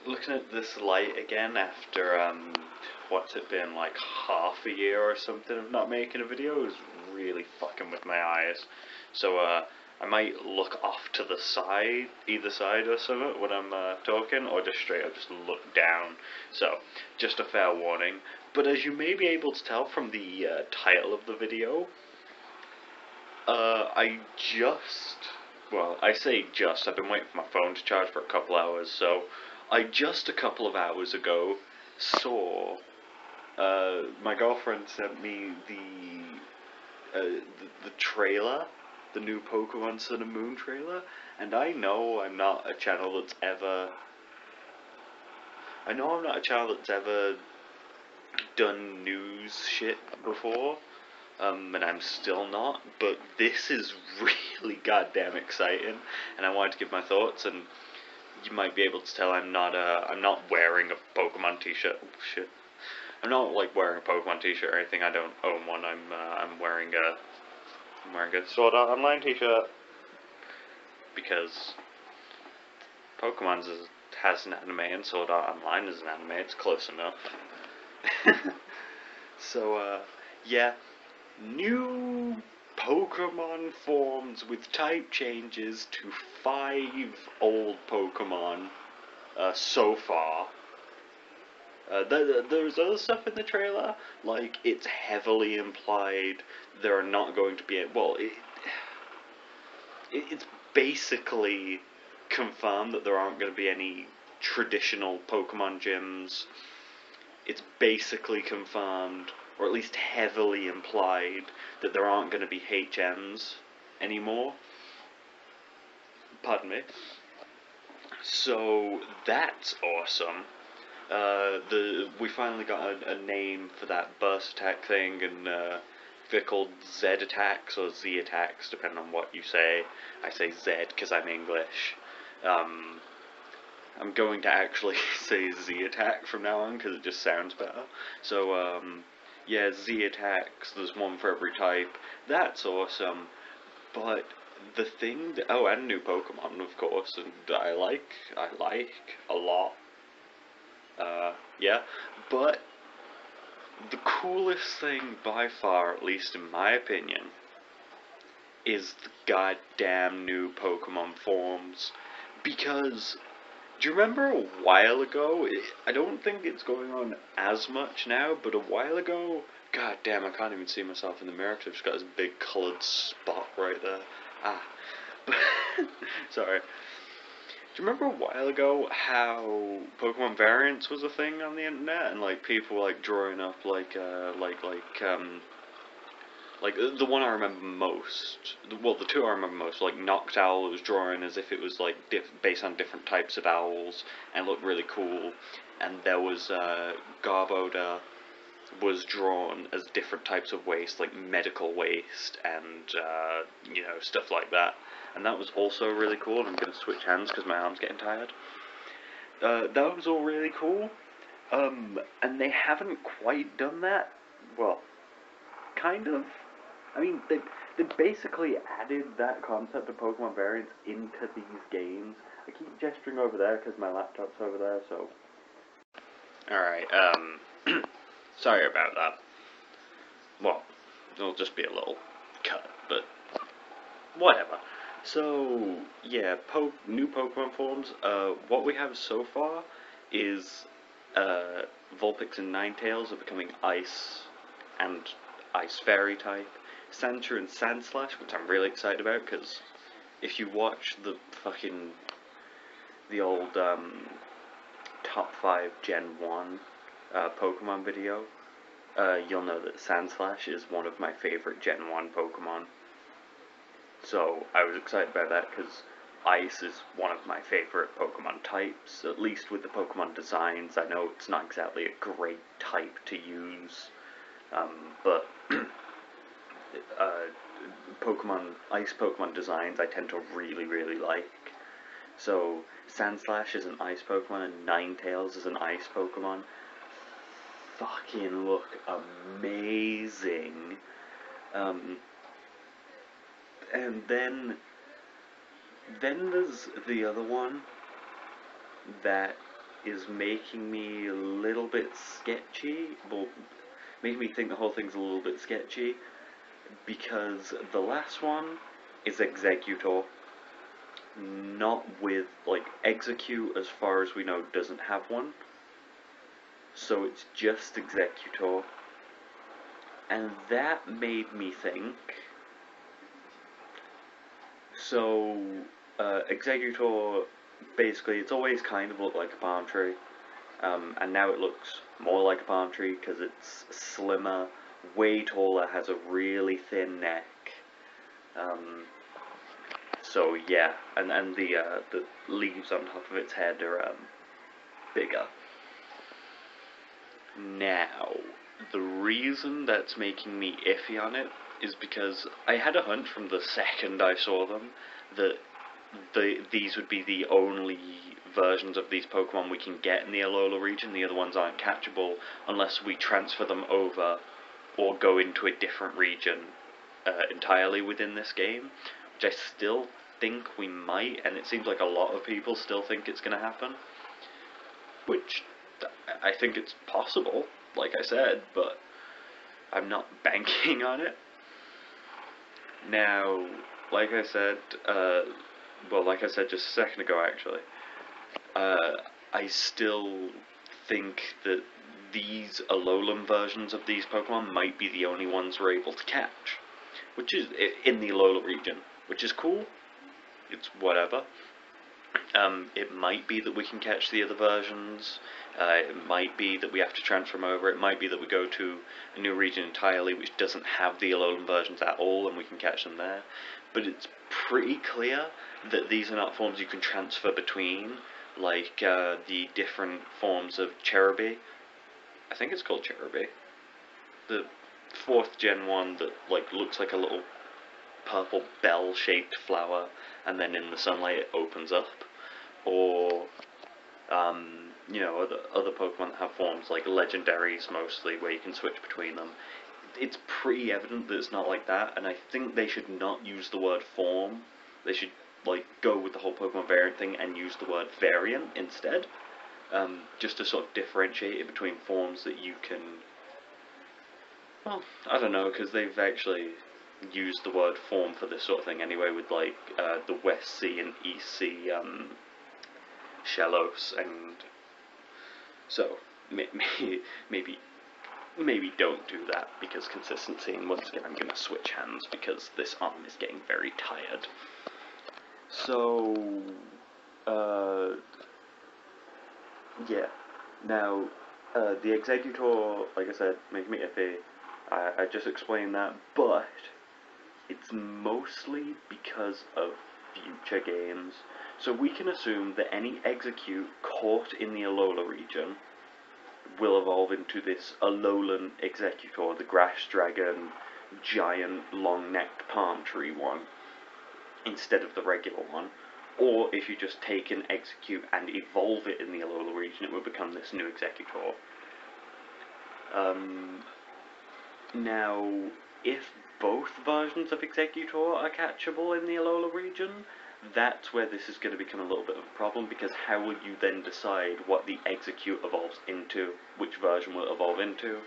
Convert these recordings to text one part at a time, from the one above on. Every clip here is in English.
looking at this light again after what's it been, like half a year or something of not making a video is really fucking with my eyes. So I might look off to the side, either side or something when I'm talking, or just straight up just look down. So just a fair warning. But as you may be able to tell from the title of the video, I say just, I've been waiting for my phone to charge for a couple hours, so I just a couple of hours ago saw, my girlfriend sent me the trailer, the new Pokemon Sun and Moon trailer, and I know I'm not a channel that's ever done news shit before, and I'm still not, but this is really goddamn exciting, and I wanted to give my thoughts, and you might be able to tell I'm not wearing a Pokemon t-shirt. Oh, shit. I'm not, like, wearing a Pokemon t-shirt or anything. I don't own one. I'm wearing a Sword Art Online t-shirt, because has an anime, and Sword Art Online is an anime. It's close enough. So, yeah. New Pokemon forms with type changes to 5 old Pokemon so far. There's other stuff in the trailer, like it's heavily implied there are not going to be it's basically confirmed that there aren't going to be any traditional Pokemon gyms. It's basically confirmed, or at least heavily implied, that there aren't going to be HMs anymore. Pardon me. So that's awesome. We finally got a name for that burst attack thing, and they're called Z attacks or Z attacks, depending on what you say. I say Z because I'm English. I'm going to actually say Z attack from now on because it just sounds better. So, yeah, Z attacks, there's one for every type. That's awesome. But the thing that, oh, and new Pokemon, of course, and I like a lot. Yeah, but the coolest thing by far, at least in my opinion, is the goddamn new Pokemon forms. Because, do you remember a while ago, I don't think it's going on as much now, but a while ago, god damn, I can't even see myself in the mirror because I've just got this big coloured spot right there. Ah. Sorry. Do you remember a while ago how Pokemon variants was a thing on the internet, and like people were like drawing up like the one I remember most, the two I remember most, like Noctowl was drawing as if it was like based on different types of owls and looked really cool, and there was Garbodor was drawn as different types of waste, like medical waste and stuff like that. And that was also really cool, and I'm going to switch hands because my arm's getting tired. That was all really cool, and they haven't quite done that, well, kind of. I mean, they basically added that concept of Pokemon variants into these games. I keep gesturing over there because my laptop's over there, so... Alright, sorry about that. Well, it'll just be a little cut, but whatever. So, yeah, new Pokemon forms. What we have so far is Vulpix and Ninetales are becoming Ice and Ice Fairy type. Sandshrew and Sandslash, which I'm really excited about, because if you watch the old top 5 Gen 1 Pokemon video, you'll know that Sandslash is one of my favorite Gen 1 Pokemon. So I was excited about that because Ice is one of my favorite Pokemon types, at least with the Pokemon designs. I know it's not exactly a great type to use, but Ice Pokemon designs I tend to really, really like. So Sandslash is an Ice Pokemon and Ninetales is an Ice Pokemon. Fucking look amazing. And then there's the other one that is making me a little bit sketchy, well, making me think the whole thing's a little bit sketchy, because the last one is Executor, not with, like, Execute, as far as we know, doesn't have one, so it's just Executor, and that made me think, so, Executor, basically, it's always kind of looked like a palm tree, and now it looks more like a palm tree because it's slimmer, way taller, has a really thin neck. So yeah, and the leaves on top of its head are bigger. Now, the reason that's making me iffy on it is because I had a hunch from the second I saw them that these would be the only versions of these Pokemon we can get in the Alola region. The other ones aren't catchable unless we transfer them over or go into a different region entirely within this game, which I still think we might, and it seems like a lot of people still think it's going to happen, which I think it's possible, like I said, but I'm not banking on it. Now, like I said just a second ago, actually, I still think that these Alolan versions of these Pokemon might be the only ones we're able to catch, which is in the Alola region, which is cool. It's whatever. It might be that we can catch the other versions. It might be that we have to transfer them over. It might be that we go to a new region entirely which doesn't have the Alolan versions at all and we can catch them there. But it's pretty clear that these are not forms you can transfer between, like the different forms of Cherubi. I think it's called Cherubi. The 4th gen one that looks like a little purple bell-shaped flower, and then in the sunlight it opens up. Or, other Pokemon that have forms like legendaries mostly, where you can switch between them. It's pretty evident that it's not like that, and I think they should not use the word form. They should, go with the whole Pokemon variant thing and use the word variant instead. Just to sort of differentiate it between forms that you can... Well, I don't know, because they've actually used the word form for this sort of thing anyway, with, the West Sea and East Sea, Shellos, and so maybe don't do that because consistency, and once again I'm going to switch hands because this arm is getting very tired. So, yeah, now, the Executor, like I said, making me iffy, I just explained that, but it's mostly because of future games. So we can assume that any Execute caught in the Alola region will evolve into this Alolan Executor, the Grass Dragon, giant, long-necked palm tree one, instead of the regular one. Or if you just take an Execute and evolve it in the Alola region, it will become this new Executor. Now, if both versions of Executor are catchable in the Alola region, that's where this is going to become a little bit of a problem, because how will you then decide what the Execute evolves into, which version will it evolve into?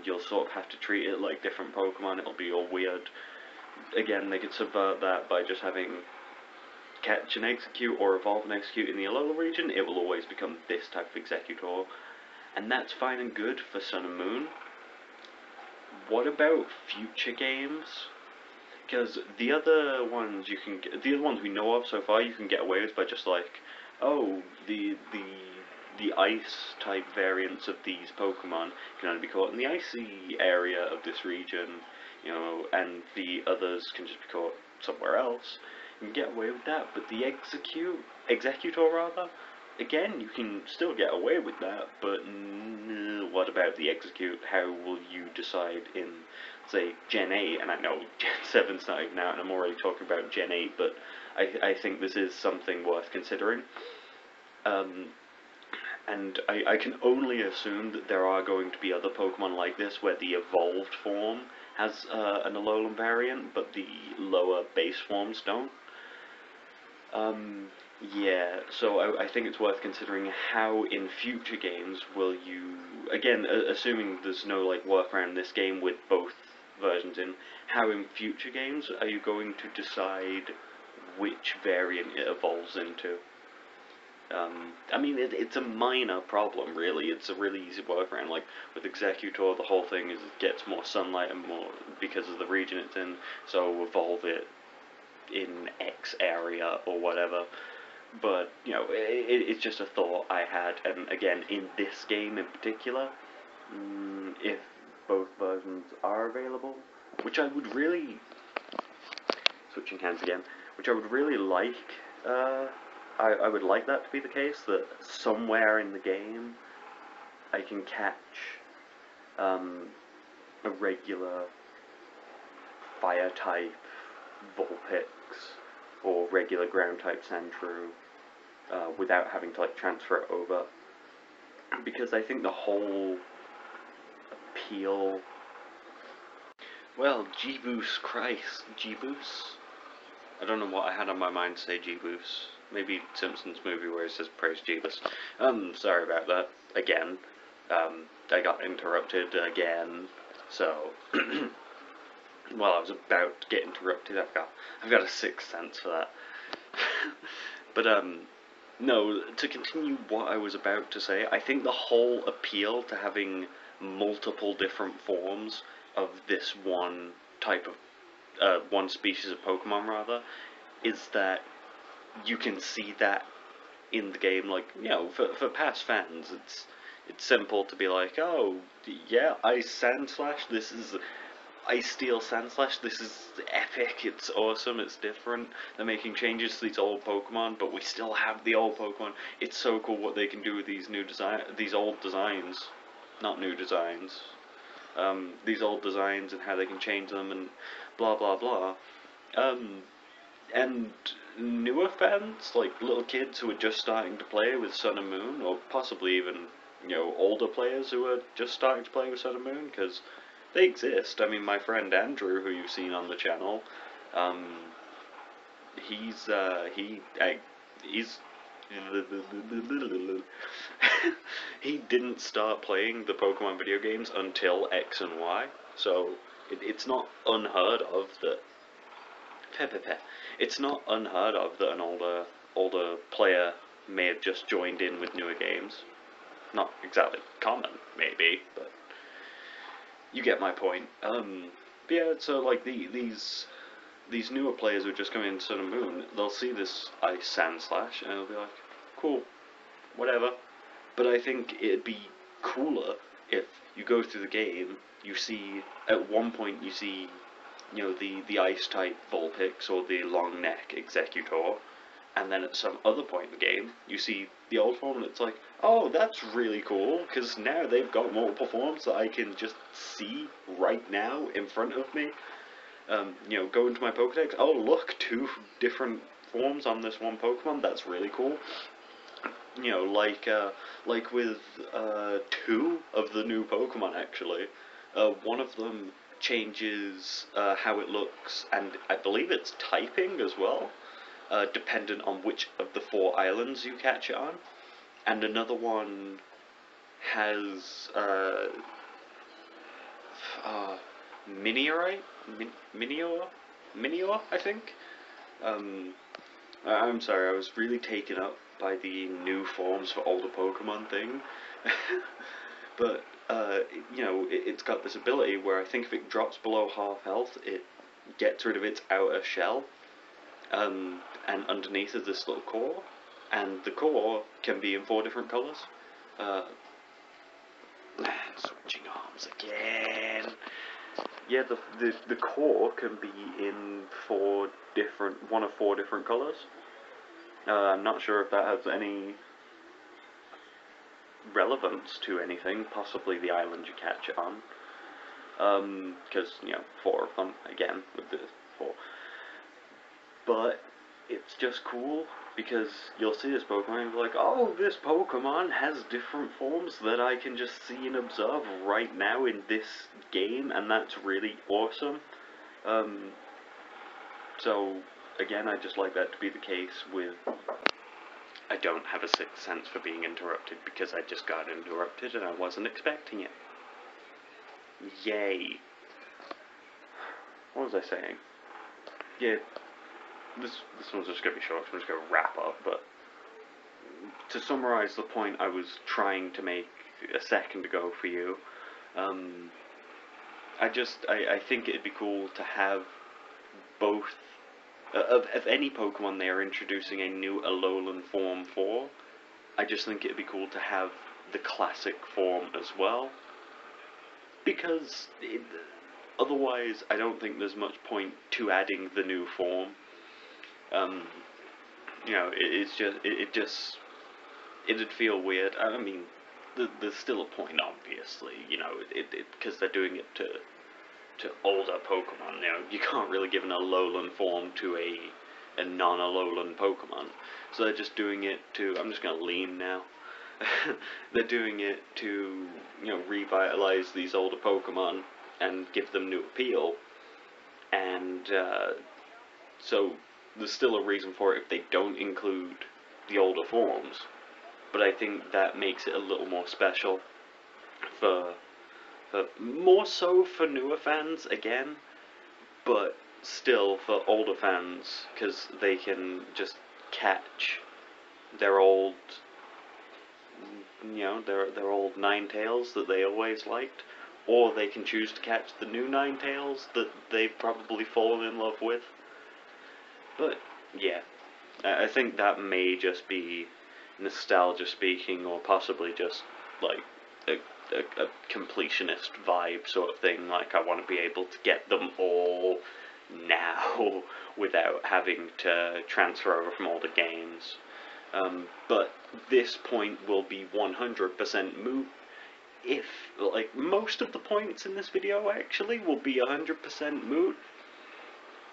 You'll sort of have to treat it like different Pokemon, it'll be all weird. Again, they could subvert that by just having catch and Execute or evolve and Execute in the Alola region. It will always become this type of Executor, and that's fine and good for Sun and Moon. What about future games? Because the other ones we know of so far, you can get away with by just the ice type variants of these Pokemon can only be caught in the icy area of this region, and the others can just be caught somewhere else. You can get away with that, but the Executor rather, again, you can still get away with that, but what about the Execute? How will you decide in, say, Gen 8, and I know Gen 7's not even out, and I'm already talking about Gen 8, but I think this is something worth considering. And I can only assume that there are going to be other Pokemon like this, where the evolved form has an Alolan variant, but the lower base forms don't. Yeah, so I think it's worth considering how in future games will you, again, assuming there's no like workaround this game with both versions in, how in future games are you going to decide which variant it evolves into? I mean, it's a minor problem, really. It's a really easy workaround. Like with Executor, the whole thing is it gets more sunlight and more because of the region it's in. So evolve it in X area or whatever. But it's just a thought I had. And again, in this game in particular, if both versions are available, which I would really switching hands again, which I would really like. I would like that to be the case, that somewhere in the game I can catch a regular fire type Vulpix or regular ground type Sandshrew without having to like transfer it over. Because I think the whole appeal. Well, Jeebus Christ, Jeebus? I don't know what I had on my mind to say Jeebus. Maybe Simpsons movie where it says praise Jeebus. Sorry about that. Again. I got interrupted again. So, while I was about to get interrupted, I've got a sixth sense for that. But, no, to continue what I was about to say, I think the whole appeal to having multiple different forms of this one type of one species of Pokemon rather, is that you can see that in the game. Like, for past fans, it's simple to be like, oh, yeah, Ice Sandslash, this is Ice Steel Sandslash, this is epic, it's awesome, it's different, they're making changes to these old Pokemon, but we still have the old Pokemon. It's so cool what they can do with these these old designs, not new designs, these old designs and how they can change them and blah blah blah. And newer fans, like little kids who are just starting to play with Sun and Moon, or possibly even older players who are just starting to play with Sun and Moon, because they exist. I mean, my friend Andrew, who you've seen on the channel, um, he's he didn't start playing the Pokemon video games until X and Y, so it's not unheard of that. It's not unheard of that an older player may have just joined in with newer games. Not exactly common, maybe, but you get my point. But yeah, so like these newer players who are just coming into Sun and Moon, they'll see this Ice Sandslash and they'll be like, cool, whatever. But I think it'd be cooler if you go through the game, you see, at one point you see, the ice type Vulpix or the long neck Executor, and then at some other point in the game, you see the old form and it's like, oh, that's really cool, because now they've got multiple forms that I can just see right now in front of me. Go into my Pokedex, oh look, two different forms on this one Pokemon, that's really cool. Like with two of the new Pokemon actually, one of them changes how it looks, and I believe it's typing as well, dependent on which of the 4 islands you catch it on, and another one has Miniorite, Minior, I think. I'm sorry, I was really taken up by the new forms for older Pokemon thing. But, it's got this ability where I think if it drops below half health, it gets rid of its outer shell. And underneath is this little core. And the core can be in 4 different colours. Switching arms again. Yeah, the core can be in 1 of 4 different colours. I'm not sure if that has any relevance to anything, possibly the island you catch it on. Because, 4 of them, again, with the 4. But it's just cool, because you'll see this Pokemon and be like, oh, this Pokemon has different forms that I can just see and observe right now in this game, and that's really awesome. So, again, I just like that to be the case with I don't have a sixth sense for being interrupted because I just got interrupted and I wasn't expecting it. Yay. What was I saying? Yeah, this one's just going to be short, so I'm just going to wrap up, but to summarise the point I was trying to make a second ago for you, I think it'd be cool to have both, of any Pokemon they are introducing a new Alolan form for, I just think it'd be cool to have the classic form as well, because otherwise I don't think there's much point to adding the new form. You know, it'd feel weird. I mean, there's still a point, obviously, you know, because they're doing it to older Pokemon. You know, you can't really give an Alolan form to a non-Alolan Pokemon, so they're just doing it to, I'm just gonna lean now, they're doing it to, you know, revitalize these older Pokemon and give them new appeal, and so there's still a reason for it if they don't include the older forms, but I think that makes it a little more special for more so for newer fans again, but still for older fans, because they can just catch their old, you know, their old Ninetales that they always liked, or they can choose to catch the new Ninetales that they've probably fallen in love with. But yeah, I think that may just be nostalgia speaking, or possibly just like a completionist vibe sort of thing, like I want to be able to get them all now without having to transfer over from older games. But this point will be 100% moot. If, like, most of the points in this video actually will be 100% moot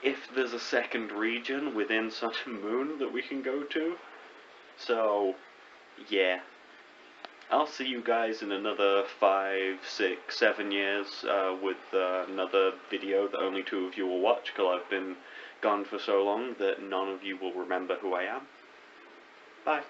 if there's a second region within Sun and Moon that we can go to. So, yeah. I'll see you guys in another 5, 6, 7 years with another video that only 2 of you will watch, because I've been gone for so long that none of you will remember who I am. Bye.